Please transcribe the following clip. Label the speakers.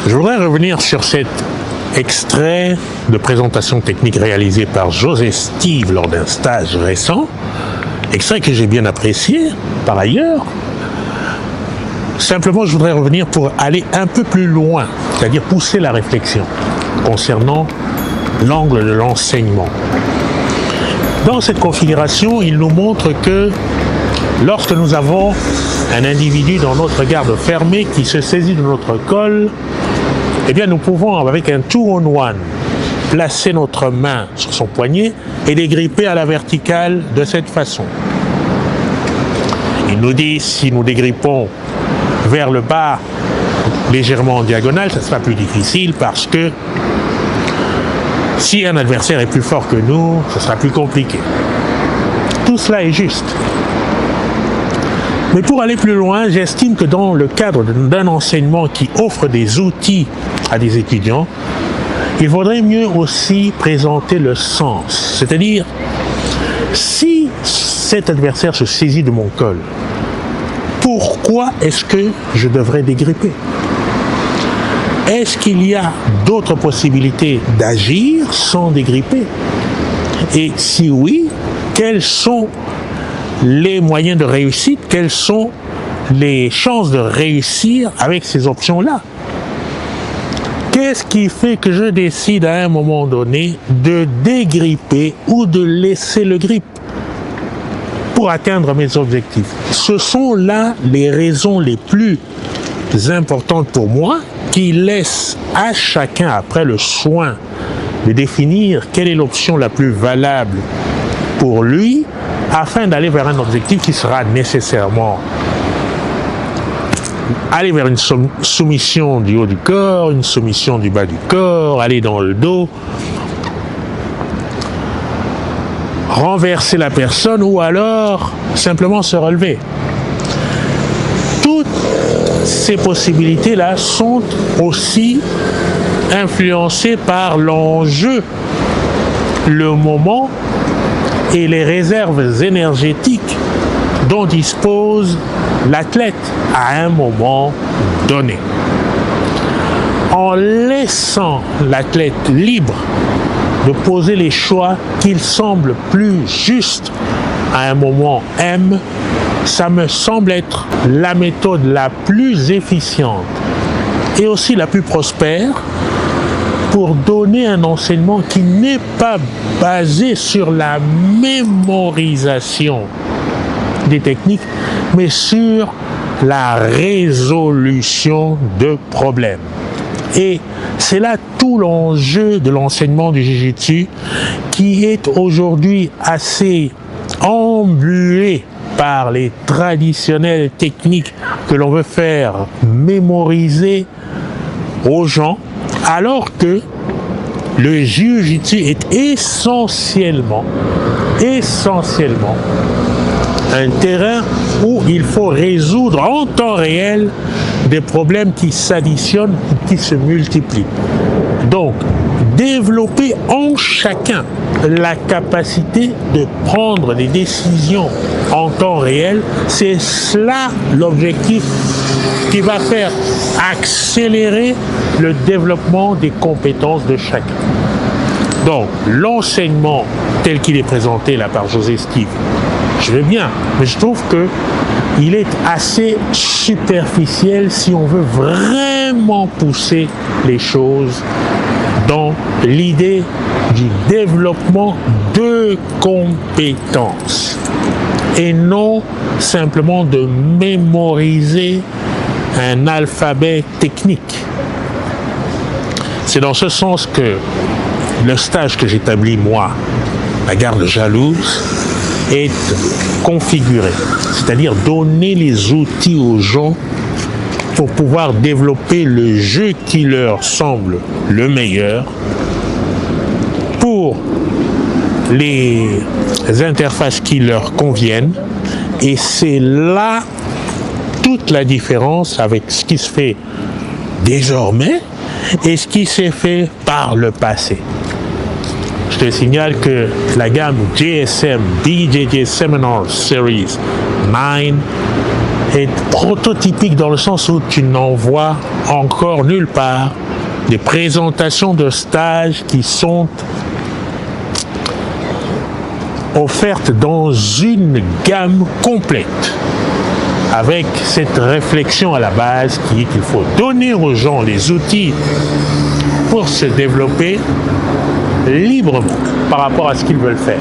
Speaker 1: Je voudrais revenir sur cet extrait de présentation technique réalisé par José Steve lors d'un stage récent, extrait que j'ai bien apprécié par ailleurs. Simplement, je voudrais revenir pour aller un peu plus loin, c'est-à-dire pousser la réflexion concernant l'angle de l'enseignement. Dans cette configuration, il nous montre que lorsque nous avons un individu dans notre garde fermée qui se saisit de notre col, eh bien nous pouvons, avec un two-on-one, placer notre main sur son poignet et dégripper à la verticale de cette façon. Il nous dit, si nous dégrippons vers le bas, légèrement en diagonale, ça sera plus difficile parce que si un adversaire est plus fort que nous, ce sera plus compliqué. Tout cela est juste. Mais pour aller plus loin, j'estime que dans le cadre d'un enseignement qui offre des outils à des étudiants, il vaudrait mieux aussi présenter le sens. C'est-à-dire, si cet adversaire se saisit de mon col, pourquoi est-ce que je devrais dégripper? Est-ce qu'il y a d'autres possibilités d'agir sans dégripper? Et si oui, quels sont les moyens de réussite? Quelles sont les chances de réussir avec ces options-là? Qu'est-ce qui fait que je décide à un moment donné de dégripper ou de laisser le grip pour atteindre mes objectifs? Ce sont là les raisons les plus importantes pour moi qui laissent à chacun après le soin de définir quelle est l'option la plus valable pour lui afin d'aller vers un objectif qui sera nécessairement aller vers une soumission du haut du corps, une soumission du bas du corps, aller dans le dos, renverser la personne ou alors simplement se relever. Toutes ces possibilités-là sont aussi influencées par l'enjeu, le moment et les réserves énergétiques dont dispose l'athlète à un moment donné. En laissant l'athlète libre de poser les choix qu'il semble plus justes à un moment M, ça me semble être la méthode la plus efficiente et aussi la plus prospère pour donner un enseignement qui n'est pas basé sur la mémorisation des techniques, mais sur la résolution de problèmes. Et c'est là tout l'enjeu de l'enseignement du Jiu-Jitsu qui est aujourd'hui assez embué par les traditionnelles techniques que l'on veut faire mémoriser aux gens, alors que le Jiu-Jitsu est essentiellement un terrain où il faut résoudre en temps réel des problèmes qui s'additionnent ou qui se multiplient. Donc, développer en chacun la capacité de prendre des décisions en temps réel, c'est cela l'objectif qui va faire accélérer le développement des compétences de chacun. Donc, l'enseignement tel qu'il est présenté là par José Steve, je vais bien, mais je trouve que il est assez superficiel si on veut vraiment pousser les choses dans l'idée du développement de compétences et non simplement de mémoriser un alphabet technique. C'est dans ce sens que le stage que j'établis, moi, la garde jalouse, est configuré, c'est-à-dire donner les outils aux gens pour pouvoir développer le jeu qui leur semble le meilleur pour les interfaces qui leur conviennent, et c'est là toute la différence avec ce qui se fait désormais et ce qui s'est fait par le passé. Je te signale que la gamme JSM, BJJ Seminar Series 9, est prototypique dans le sens où tu n'en vois encore nulle part des présentations de stages qui sont offertes dans une gamme complète, avec cette réflexion à la base qui est qu'il faut donner aux gens les outils pour se développer librement par rapport à ce qu'ils veulent faire.